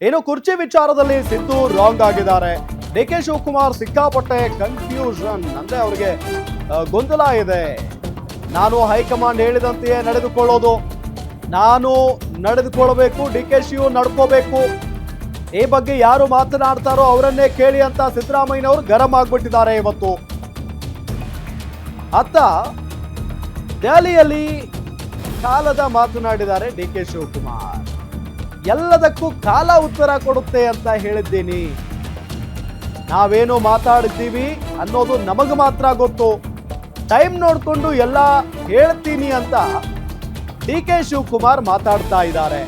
ಇನ್ನು ಕುರ್ಚಿ ವಿಚಾರದಲ್ಲಿ ಸಿದ್ದು ರಾಂಗ್ ಆಗಿದ್ದಾರೆ. ಡಿ ಕೆ ಶಿವಕುಮಾರ್ ಸಿಕ್ಕಾಪಟ್ಟೆ ಕನ್ಫ್ಯೂಷನ್ ಅಂದ್ರೆ ಅವರಿಗೆ ಗೊಂದಲ ಇದೆ. ನಾನು ಹೈಕಮಾಂಡ್ ಹೇಳಿದಂತೆಯೇ ನಡೆದುಕೊಳ್ಳೋದು, ನಾನು ನಡೆದುಕೊಳ್ಳಬೇಕು, ಡಿ ಕೆ ಶಿವ ನಡ್ಕೋಬೇಕು, ಈ ಬಗ್ಗೆ ಯಾರು ಮಾತನಾಡ್ತಾರೋ ಅವರನ್ನೇ ಕೇಳಿ ಅಂತ ಸಿದ್ದರಾಮಯ್ಯನವರು ಗರಂ ಆಗ್ಬಿಟ್ಟಿದ್ದಾರೆ. ಇವತ್ತು ಅತ್ತ ದೆಹಲಿಯಲ್ಲಿ ಕಾಲದ ಮಾತನಾಡಿದ್ದಾರೆ ಡಿ ಕೆ ಶಿವಕುಮಾರ್. ಎಲ್ಲದಕ್ಕೂ ಕಾಲ ಉತ್ತರ ಕೊಡುತ್ತೆ ಅಂತ ಹೇಳಿದ್ದೀನಿ. ನಾವೇನು ಮಾತಾಡಿದ್ದೀವಿ ಅನ್ನೋದು ನಮಗೆ ಮಾತ್ರ ಗೊತ್ತು, ಟೈಮ್ ನೋಡಿಕೊಂಡು ಎಲ್ಲ ಹೇಳ್ತೀನಿ ಅಂತ ಡಿ ಕೆ ಶಿವಕುಮಾರ್ ಮಾತಾಡ್ತಾ ಇದ್ದಾರೆ.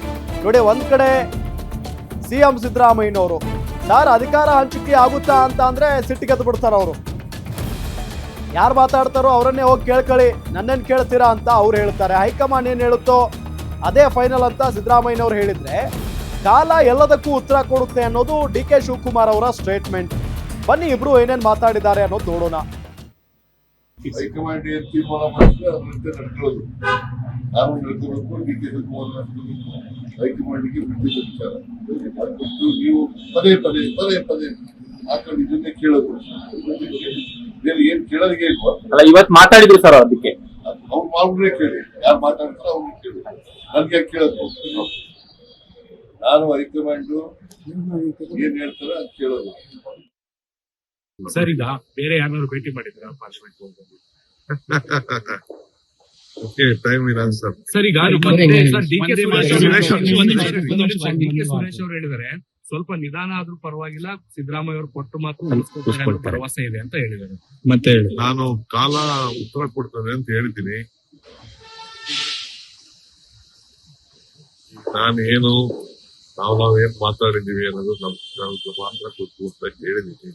ನೋಡಿ, ಒಂದ್ ಕಡೆ ಸಿಎಂ ಸಿದ್ದರಾಮಯ್ಯನವರು ಸರ್ ಅಧಿಕಾರ ಹಂಚಿಕೆ ಆಗುತ್ತಾ ಅಂತ ಅಂದ್ರೆ ಸಿಟ್ಟಿಗೆದ್ದು ಬಿಡ್ತಾರ ಅವರು. ಯಾರು ಮಾತಾಡ್ತಾರೋ ಅವರನ್ನೇ ಹೋಗಿ ಕೇಳ್ಕೊಳ್ಳಿ, ನನ್ನೇನು ಕೇಳ್ತೀರಾ ಅಂತ ಅವ್ರು ಹೇಳ್ತಾರೆ. ಹೈಕಮಾಂಡ್ ಏನು ಹೇಳುತ್ತೋ ಅದೇ ಫೈನಲ್ ಅಂತ ಸಿದ್ದರಾಮಯ್ಯನವರು ಹೇಳಿದ್ರೆ ಕಾಲ ಎಲ್ಲದಕ್ಕೂ ಉತ್ತರ ಕೊಡುತ್ತೆ ಅನ್ನೋದು ಡಿ ಕೆ ಶಿವಕುಮಾರ್ ಅವರ ಸ್ಟೇಟ್ಮೆಂಟ್. ಬನ್ನಿ ಇಬ್ರು ಏನೇನು ಮಾತಾಡಿದ್ದಾರೆ ಅನ್ನೋದು ನೋಡೋಣ. ಹೈಕಮಾಂಡ್ ಏನ್ ತೀರ್ಮಾನ ಮಾಡಿದ್ರೆ ಅದರಂತೆ ನಡ್ಕೊಳ್ಳೋದು. ನಾನು ನಡ್ಕೋಬೇಕು, ಡಿ ಕೆ ಶಿವಕುಮಾರ್ ನಡ್ಕೋಬೇಕು, ಹೈಕಮಾಂಡ್ಗೆ ಬಿಟ್ಟಿದ್ದ ವಿಚಾರ. ಅದಕ್ಕೆ ನೀವು ಪದೇ ಪದೇ ಪದೇ ಪದೇ ಹಾಕೊಂಡು ಇದನ್ನೇ ಕೇಳೋದು. ಬೇರೆ ಏನ್ ಕೇಳೋದಿಗೆ ಇಲ್ವಾ? ಅಲ್ಲ, ಇವತ್ತು ಮಾತಾಡಿದ್ರು ಸರ್, ಅದಕ್ಕೆ ಅವ್ರು ಮಾಡ್ಬಿಟ್ರೆ ಕೇಳಿ, ಯಾರು ಮಾತಾಡ್ತಾರೋ ಅವ್ರಿಗೆ ಕೇಳಿ, ನನ್ಗೆ ಯಾಕೆ ಕೇಳೋದು? ನಾನು ಹೈಕಮಾಂಡ್ ಏನ್ ಹೇಳ್ತಾರ ಅದು ಕೇಳೋದು. ಸರ್, ಈಗ ಬೇರೆ ಯಾರು ಭೇಟಿ ಮಾಡಿದ್ರ ಪಾರ್ಲಿಮೆಂಟ್ ಟೈಮ್ ಇಲ್ಲ ಸರ್. ಸರ್, ಈಗ ಡಿ ಕೆ ಸುರೇಶ್ ಅವರು ಹೇಳಿದ್ದಾರೆ ಸ್ವಲ್ಪ ನಿಧಾನ ಆದ್ರೂ ಪರವಾಗಿಲ್ಲ, ಸಿದ್ದರಾಮಯ್ಯ ಅವರು ಕೊಟ್ಟು ಮಾತ್ರ ಭರವಸೆ ಇದೆ ಅಂತ ಹೇಳಿದ್ದಾರೆ. ಮತ್ತೆ ನಾನು ಕಾಲ ಉತ್ತರ ಕೊಡ್ತೇನೆ ಅಂತ ಹೇಳ್ತೀನಿ. ನಾನೇನು ನಾವೇನ್ ಮಾತಾಡಿದೀವಿ ಅನ್ನೋದು ನಮ್ಗೆ ಮಾತ್ರ ಗೊತ್ತು ಅಂತ ಹೇಳಿದೀನಿ.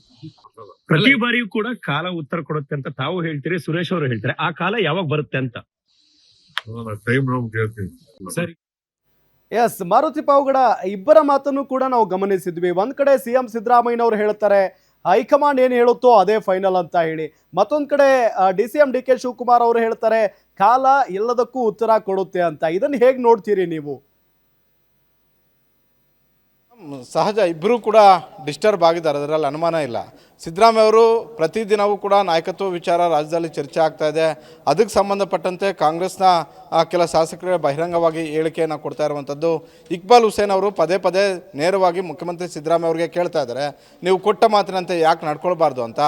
ಪ್ರತಿ ಬಾರಿಯೂ ಕೂಡ ಕಾಲ ಉತ್ತರ ಕೊಡುತ್ತೆ ಅಂತ ತಾವು ಹೇಳ್ತೀರಿ, ಸುರೇಶ್ ಅವರು ಹೇಳ್ತಾರೆ. ಆ ಕಾಲ ಯಾವಾಗ ಬರುತ್ತೆ ಅಂತ ಟೈಮ್ ನಮ್ಗೆ ಹೇಳ್ತೀನಿ. ಸರಿ, ಎಸ್, ಮಾರುತಿ ಪಾವಗಡ ಇಬ್ಬರ ಮಾತನ್ನು ಕೂಡ ನಾವು ಗಮನಿಸಿದ್ವಿ. ಒಂದ್ ಕಡೆ ಸಿಎಂ ಸಿದ್ದರಾಮಯ್ಯನವರು ಹೇಳ್ತಾರೆ ಹೈಕಮಾಂಡ್ ಏನು ಹೇಳುತ್ತೋ ಅದೇ ಫೈನಲ್ ಅಂತ ಹೇಳಿ, ಮತ್ತೊಂದ್ ಕಡೆ ಡಿ ಕೆ ಶಿವಕುಮಾರ್ ಅವರು ಹೇಳ್ತಾರೆ ಕಾಲ ಎಲ್ಲದಕ್ಕೂ ಉತ್ತರ ಕೊಡುತ್ತೆ ಅಂತ. ಇದನ್ನ ಹೇಗೆ ನೋಡ್ತೀರಿ ನೀವು? ಸಹಜ, ಇಬ್ಬರೂ ಕೂಡ ಡಿಸ್ಟರ್ಬ್ ಆಗಿದ್ದಾರೆ, ಅದರಲ್ಲಿ ಅನುಮಾನ ಇಲ್ಲ. ಸಿದ್ದರಾಮಯ್ಯ ಅವರು ಪ್ರತಿದಿನವೂ ಕೂಡ ನಾಯಕತ್ವ ವಿಚಾರ ರಾಜ್ಯದಲ್ಲಿ ಚರ್ಚೆ ಆಗ್ತಾ ಇದೆ. ಅದಕ್ಕೆ ಸಂಬಂಧಪಟ್ಟಂತೆ ಕಾಂಗ್ರೆಸ್ನ ಕೆಲ ಶಾಸಕರಿಗೆ ಬಹಿರಂಗವಾಗಿ ಹೇಳಿಕೆಯನ್ನು ಕೊಡ್ತಾ ಇರುವಂಥದ್ದು. ಇಕ್ಬಾಲ್ ಹುಸೇನ್ ಅವರು ಪದೇ ಪದೇ ನೇರವಾಗಿ ಮುಖ್ಯಮಂತ್ರಿ ಸಿದ್ದರಾಮಯ್ಯ ಅವರಿಗೆ ಕೇಳ್ತಾ ಇದ್ದಾರೆ, ನೀವು ಕೊಟ್ಟ ಮಾತಿನಂತೆ ಯಾಕೆ ನಡ್ಕೊಳ್ಬಾರ್ದು ಅಂತ.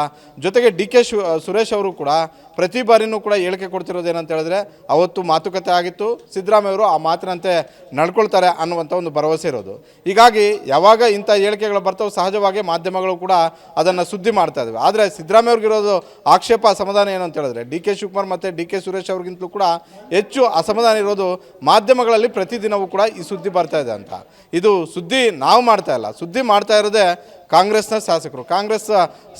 ಜೊತೆಗೆ ಡಿ ಕೆ ಸುರೇಶ್ ಅವರು ಕೂಡ ಪ್ರತಿ ಬಾರಿನೂ ಕೂಡ ಹೇಳಿಕೆ ಕೊಡ್ತಿರೋದೇನಂತ ಹೇಳಿದ್ರೆ ಅವತ್ತು ಮಾತುಕತೆ ಆಗಿತ್ತು, ಸಿದ್ದರಾಮಯ್ಯ ಅವರು ಆ ಮಾತಿನಂತೆ ನಡ್ಕೊಳ್ತಾರೆ ಅನ್ನುವಂಥ ಒಂದು ಭರವಸೆ ಇರೋದು. ಹೀಗಾಗಿ ಯಾವಾಗ ಇಂಥ ಹೇಳಿಕೆಗಳು ಬರ್ತಾವೆ ಸಹಜವಾಗಿ ಮಾಧ್ಯಮಗಳು ಕೂಡ ಅದನ್ನು ಸುದ್ದಿ ಮಾಡ್ತಾ ಇದ್ದಾವೆ. ಆದರೆ ಸಿದ್ದರಾಮಯ್ಯ ಅವ್ರಿಗಿರೋದು ಆಕ್ಷೇಪ, ಅಸಮಾಧಾನ ಏನು ಅಂತ ಹೇಳಿದ್ರೆ ಡಿ ಕೆ ಶಿವಕುಮಾರ್ ಮತ್ತು ಡಿ ಕೆ ಸುರೇಶ್ ಅವ್ರಿಗಿಂತಲೂ ಕೂಡ ಹೆಚ್ಚು ಅಸಮಾಧಾನ ಇರೋದು ಮಾಧ್ಯಮಗಳಲ್ಲಿ ಪ್ರತಿದಿನವೂ ಕೂಡ ಈ ಸುದ್ದಿ ಬರ್ತಾ ಇದೆ ಅಂತ. ಇದು ಸುದ್ದಿ ನಾವು ಮಾಡ್ತಾ ಇಲ್ಲ, ಸುದ್ದಿ ಮಾಡ್ತಾ ಇರೋದೇ ಕಾಂಗ್ರೆಸ್ನ ಶಾಸಕರು. ಕಾಂಗ್ರೆಸ್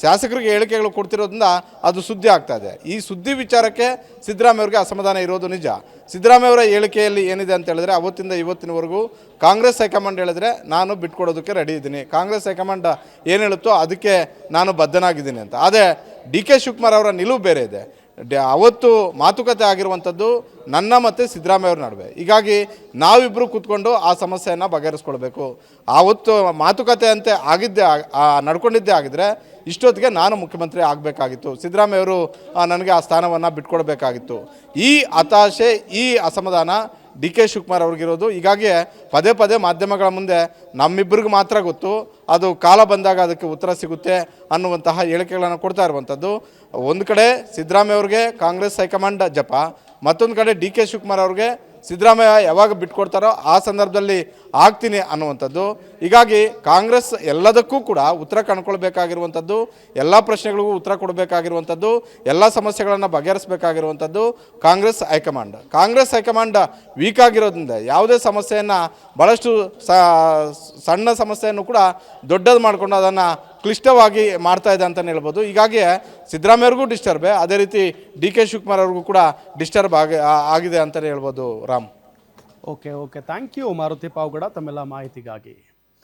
ಶಾಸಕರಿಗೆ ಹೇಳಿಕೆಗಳು ಕೊಡ್ತಿರೋದ್ರಿಂದ ಅದು ಸುದ್ದಿ ಆಗ್ತಾ ಇದೆ. ಈ ಸುದ್ದಿ ವಿಚಾರಕ್ಕೆ ಸಿದ್ದರಾಮಯ್ಯ ಅವ್ರಿಗೆ ಅಸಮಾಧಾನ ಇರೋದು ನಿಜ. ಸಿದ್ದರಾಮಯ್ಯ ಅವರ ಹೇಳಿಕೆಯಲ್ಲಿ ಏನಿದೆ ಅಂತ ಹೇಳಿದ್ರೆ ಅವತ್ತಿಂದ ಇವತ್ತಿನವರೆಗೂ ಕಾಂಗ್ರೆಸ್ ಹೈಕಮಾಂಡ್ ಹೇಳಿದ್ರೆ ನಾನು ಬಿಟ್ಕೊಡೋದಕ್ಕೆ ರೆಡಿ ಇದ್ದೀನಿ, ಕಾಂಗ್ರೆಸ್ ಹೈಕಮಾಂಡ್ ಏನು ಹೇಳುತ್ತೋ ಅದಕ್ಕೆ ನಾನು ಬದ್ಧನಾಗಿದ್ದೀನಿ ಅಂತ. ಆದರೆ ಡಿ ಕೆ ಶಿವಕುಮಾರ್ ಅವರ ನಿಲುವು ಬೇರೆ ಇದೆ. ಅವತ್ತು ಮಾತುಕತೆ ಆಗಿರುವಂಥದ್ದು ನನ್ನ ಮತ್ತು ಸಿದ್ದರಾಮಯ್ಯ ಅವ್ರ ನಡುವೆ. ಹೀಗಾಗಿ ನಾವಿಬ್ಬರು ಕೂತ್ಕೊಂಡು ಆ ಸಮಸ್ಯೆಯನ್ನು ಬಗೆಹರಿಸ್ಕೊಳ್ಬೇಕು. ಆವತ್ತು ಮಾತುಕತೆ ಅಂತೆ ಆಗಿದ್ದೇ ನಡ್ಕೊಂಡಿದ್ದೇ ಆಗಿದ್ರೆ ಇಷ್ಟೊತ್ತಿಗೆ ನಾನು ಮುಖ್ಯಮಂತ್ರಿ ಆಗಬೇಕಾಗಿತ್ತು, ಸಿದ್ದರಾಮಯ್ಯ ಅವರು ನನಗೆ ಆ ಸ್ಥಾನವನ್ನು ಬಿಟ್ಕೊಡ್ಬೇಕಾಗಿತ್ತು. ಈ ಹತಾಶೆ, ಈ ಅಸಮಾಧಾನ ಡಿ ಕೆ ಶಿವಕುಮಾರ್ ಅವ್ರಿಗಿರೋದು. ಹೀಗಾಗಿ ಪದೇ ಪದೇ ಮಾಧ್ಯಮಗಳ ಮುಂದೆ ನಮ್ಮಿಬ್ಬರಿಗೂ ಮಾತ್ರ ಗೊತ್ತು, ಅದು ಕಾಲ ಬಂದಾಗ ಅದಕ್ಕೆ ಉತ್ತರ ಸಿಗುತ್ತೆ ಅನ್ನುವಂತಹ ಹೇಳಿಕೆಗಳನ್ನು ಕೊಡ್ತಾ ಇರುವಂಥದ್ದು. ಒಂದು ಕಡೆ ಸಿದ್ದರಾಮಯ್ಯ ಅವ್ರಿಗೆ ಕಾಂಗ್ರೆಸ್ ಹೈಕಮಾಂಡ್ ಜಪ, ಮತ್ತೊಂದು ಕಡೆ ಡಿ ಕೆ ಶಿವಕುಮಾರ್ ಅವ್ರಿಗೆ ಸಿದ್ದರಾಮಯ್ಯ ಯಾವಾಗ ಬಿಟ್ಕೊಡ್ತಾರೋ ಆ ಸಂದರ್ಭದಲ್ಲಿ ಆಗ್ತೀನಿ ಅನ್ನುವಂಥದ್ದು. ಹೀಗಾಗಿ ಕಾಂಗ್ರೆಸ್ ಎಲ್ಲದಕ್ಕೂ ಕೂಡ ಉತ್ತರ ಕಂಡುಕೊಳ್ಬೇಕಾಗಿರುವಂಥದ್ದು, ಎಲ್ಲ ಪ್ರಶ್ನೆಗಳಿಗೂ ಉತ್ತರ ಕೊಡಬೇಕಾಗಿರುವಂಥದ್ದು, ಎಲ್ಲ ಸಮಸ್ಯೆಗಳನ್ನು ಬಗೆಹರಿಸಬೇಕಾಗಿರುವಂಥದ್ದು ಕಾಂಗ್ರೆಸ್ ಹೈಕಮಾಂಡ್ ವೀಕ್ ಆಗಿರೋದ್ರಿಂದ ಯಾವುದೇ ಸಮಸ್ಯೆಯನ್ನು ಭಾಳಷ್ಟು ಸಣ್ಣ ಸಮಸ್ಯೆಯನ್ನು ಕೂಡ ದೊಡ್ಡದು ಮಾಡಿಕೊಂಡು ಅದನ್ನು ಕ್ಲಿಷ್ಟವಾಗಿ ಮಾಡ್ತಾ ಇದೆ ಅಂತಲೇ ಹೇಳ್ಬೋದು. ಹೀಗಾಗಿ ಸಿದ್ದರಾಮಯ್ಯವ್ರಿಗೂ ಡಿಸ್ಟರ್ಬೇ, ಅದೇ ರೀತಿ ಡಿ ಕೆ ಶಿವಕುಮಾರ್ ಅವ್ರಿಗೂ ಕೂಡ ಡಿಸ್ಟರ್ಬ್ ಆಗಿದೆ ಅಂತಲೇ ಹೇಳ್ಬೋದು. Ram, okay, thank you Maruti Pavagada ತಮ್ಮೆಲ್ಲ ಮಾಹಿತಿಗಾಗಿ.